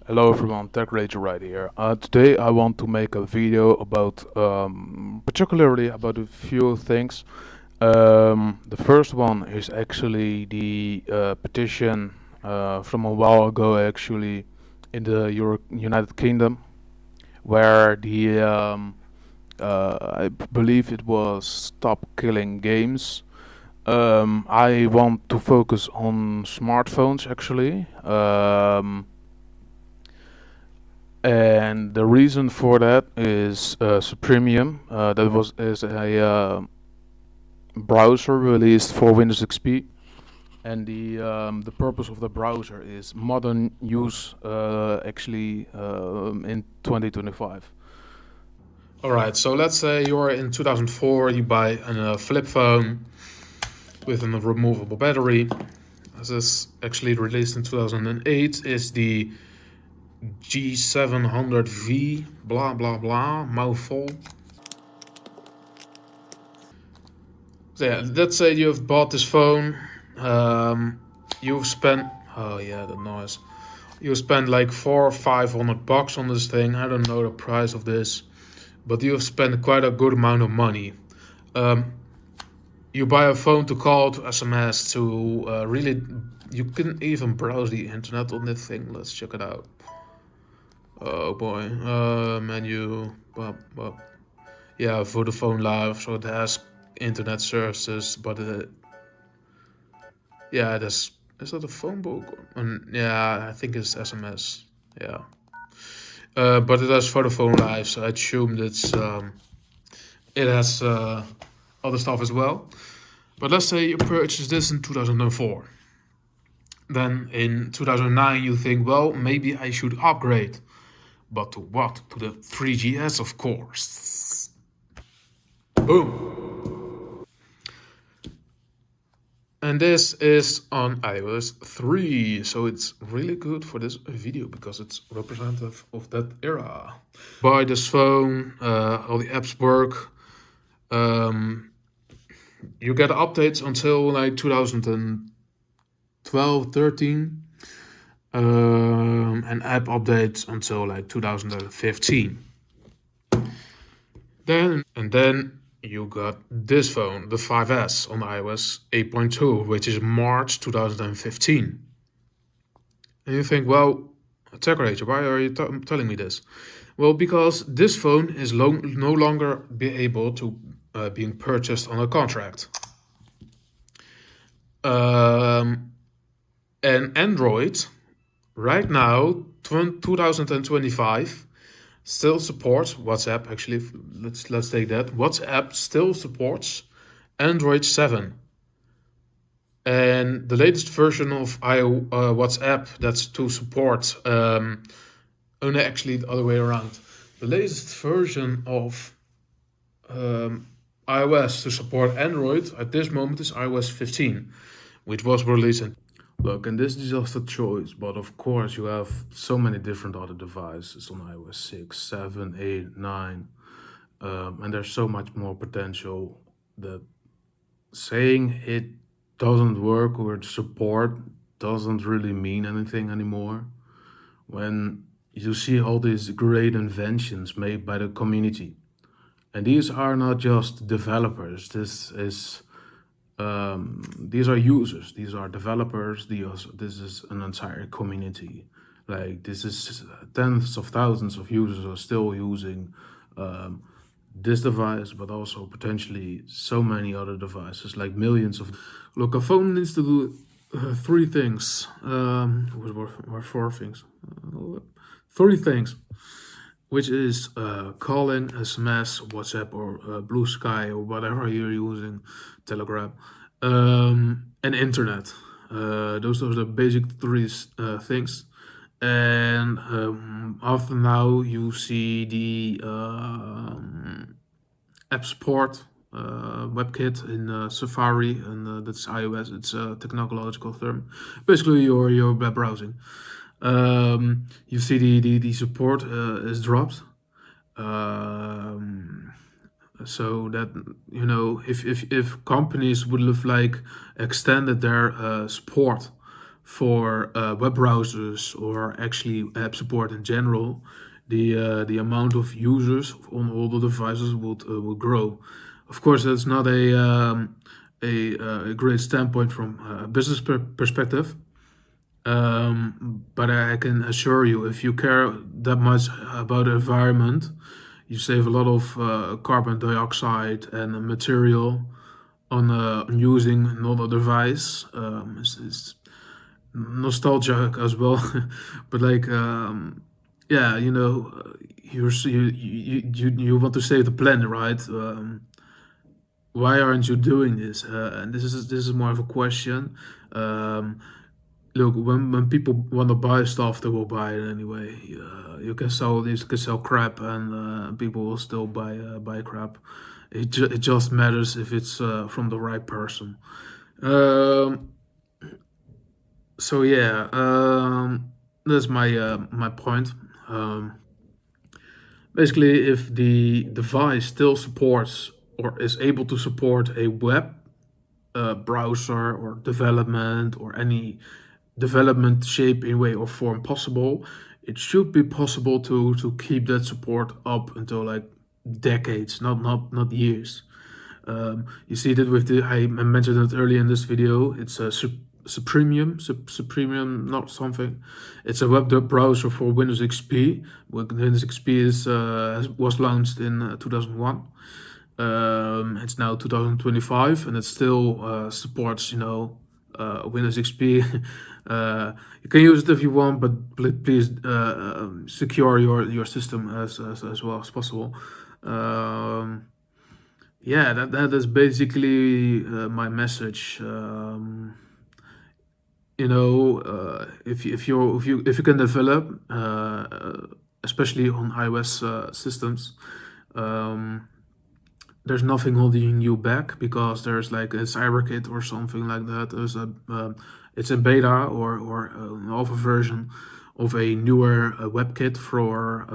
Hello everyone, Tech Ranger right here. Today I want to make a video about, particularly about a few things. The first one is actually the petition from a while ago, actually, in the United Kingdom, where I believe it was Stop Killing Games. I want to focus on smartphones actually. And the reason for that is Supremium. That was is a browser released for Windows XP, and the purpose of the browser is modern use actually in 2025. Alright, so let's say you're in 2004, you buy a flip phone with a removable battery. This is actually released in 2008, is the G700V, blah blah blah, mouthful. So yeah, let's say you've bought this phone, you've spent, oh yeah, the noise. You spent like $400 or $500 on this thing, I don't know the price of this, but you've spent quite a good amount of money. You buy a phone to call, to SMS, to really, you can even browse the internet on this thing. Let's check it out. Oh boy, menu, yeah, Vodafone Live, so it has internet services, but yeah, is that a phone book? Yeah, I think it's SMS. Yeah, but it has Vodafone Live, so I assumed it has other stuff as well. But let's say you purchased this in 2004. Then in 2009 you think, well, maybe I should upgrade. But to what? To the 3GS, of course. Boom. And this is on iOS 3, so it's really good for this video because it's representative of that era. Buy this phone, all the apps work. You get updates until like 2012, 13. And app updates until like 2015. Then you got this phone, the 5S, on iOS 8.2, which is March 2015. And you think, well, TechRager, why are you telling me this? Well, because this phone is no longer be able to being purchased on a contract. And Android, right now, 2025, still supports WhatsApp. Actually, let's take that. WhatsApp still supports Android 7. And the latest version of WhatsApp that's to support, only actually the other way around. The latest version of iOS to support Android at this moment is iOS 15, which was released in. Look, and this is just a choice, but of course you have so many different other devices on iOS 6, 7, 8, 9, and there's so much more potential that saying it doesn't work or support doesn't really mean anything anymore. When you see all these great inventions made by the community, and these are not just developers, these are users, these are developers, this is an entire community. Like, this is tens of thousands of users are still using this device, but also potentially so many other devices, like millions of. Look, a phone needs to do three things. Or four things. Three things, which is calling, SMS, WhatsApp, or Blue Sky, or whatever you're using, Telegram, and internet. Those are the basic three things. And after now, you see the app support WebKit in Safari, and that's iOS. It's a technological term. Basically, your web browsing. You see the support is dropped. So that, if companies would have like extended their support for web browsers or actually app support in general, the amount of users on all the devices would grow. Of course, that's not a great standpoint from a business perspective. But I can assure you, if you care that much about the environment, you save a lot of carbon dioxide and material on using another device. It's nostalgic as well, but like yeah, you know, you want to save the planet, right? Why aren't you doing this? And this is more of a question. Um, Look, when people want to buy stuff, they will buy it anyway. You can sell crap, and people will still buy crap. It just matters if it's from the right person. Um, so yeah, that's my point. Um, Basically, if the device still supports or is able to support a web browser or development or any development shape in way or form possible, it should be possible to keep that support up until like decades, not years. You see that with the I mentioned it earlier in this video. It's a Supremium, not something. It's a web browser for Windows XP. Windows XP was launched in 2001. It's now 2025, and it still supports, Windows XP. You can use it if you want, but please secure your system as well as possible. Yeah, that is basically my message. If you can develop, especially on iOS systems, there's nothing holding you back, because there's like a CyberKit or something like that. It's a beta or an alpha version of a newer WebKit for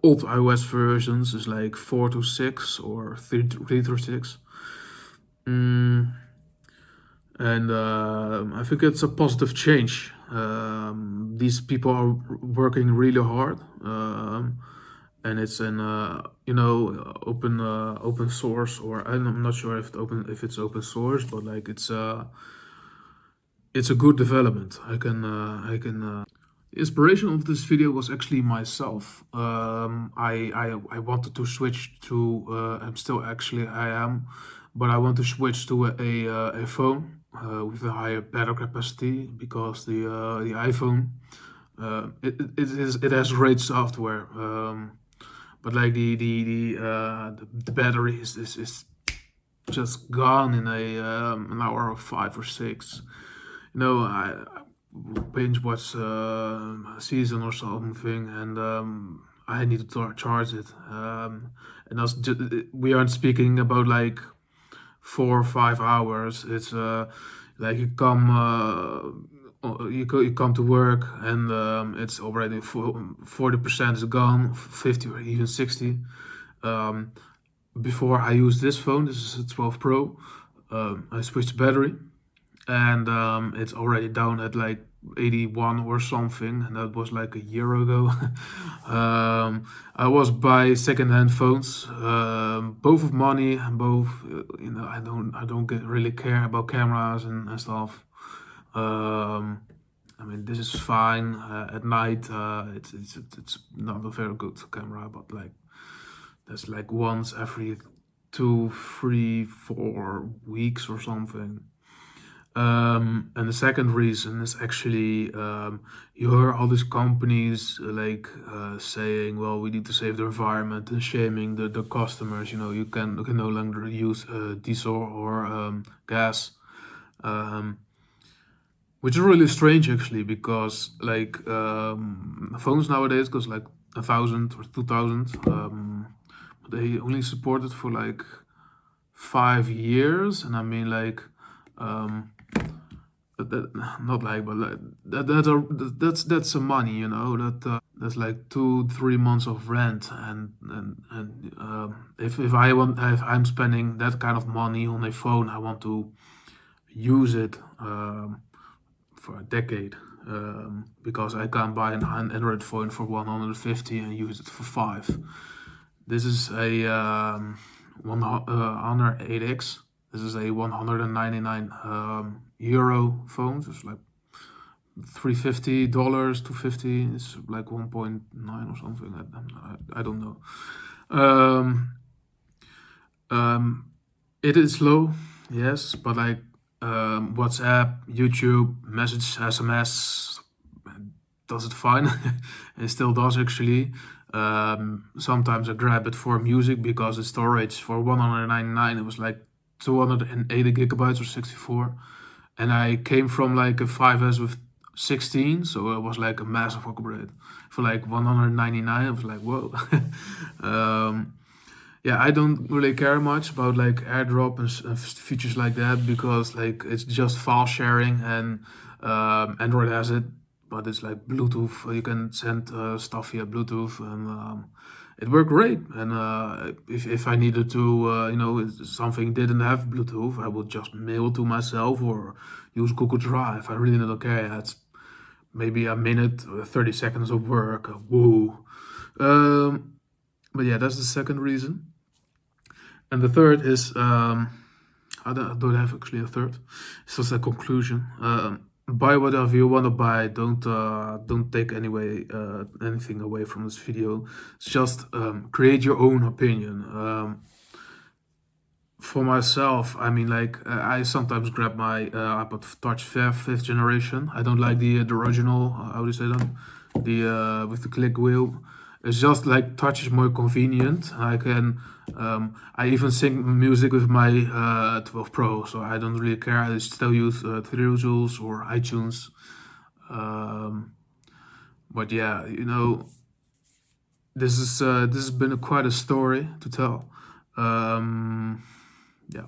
old iOS versions. Is like 4 to 6 or 3 to 6. And I think it's a positive change. These people are working really hard, and it's an open source, or I'm not sure if it's open source, but like it's a good development. The inspiration of this video was actually myself. I wanted to switch to. I am, but I want to switch to a phone with a higher battery capacity, because the iPhone it has great software, but like the battery is just gone in an hour or 5 or 6. I binge watch a season or something, and I need to charge it. And that's we aren't speaking about like 4 or 5 hours. It's like you come to work, and it's already 40% is gone, 50 or even 60. Before I use this phone, this is a 12 Pro. I switched the battery, and it's already down at like 81 or something, and that was like a year ago. I was buy secondhand phones, both of money and both. I don't really care about cameras and stuff. I mean, this is fine at night. It's not a very good camera, but like that's like once every 2, 3, 4 weeks or something. And the second reason is actually, you hear all these companies saying, well, we need to save the environment, and shaming the customers. You can no longer use diesel or gas, which is really strange actually, because like phones nowadays cost like 1,000 or 2,000. They only support it for like 5 years, and I mean like. Not like, but like, that's some money, that's like 2-3 months of rent, and if I'm spending that kind of money on a phone, I want to use it for a decade, because I can buy an Android phone for 150 and use it for 5. This is a Honor 8X. This is a 199 euro phone. So it's like $350, 250. It's like 1.9 or something. I don't know. It is slow, yes, but like WhatsApp, YouTube, message, SMS does it fine. It still does actually. Sometimes I grab it for music because the storage for 199 it was like 280 gigabytes or 64, and I came from like a 5S with 16, so it was like a massive upgrade. For like 199, I was like, whoa. Yeah, I don't really care much about like AirDrop and features like that because like it's just file sharing, and Android has it, but it's like Bluetooth. You can send stuff via Bluetooth, and it worked great. And if I needed to, if something didn't have Bluetooth, I would just mail to myself or use Google Drive. I really don't care. Yeah, it's maybe a minute, 30 seconds of work. Woo. But yeah, that's the second reason. And the third is, I don't have actually a third. It's just a conclusion. Buy whatever you want to buy. Don't take anything away from this video. It's just create your own opinion. For myself, I mean, like I sometimes grab my iPod Touch 5th generation. I don't like the original. How do you say that? The with the click wheel. It's just like Touch is more convenient. I can. I even sing music with my 12 Pro, so I don't really care. I still use Three or iTunes. But yeah, this has been quite a story to tell. Yeah.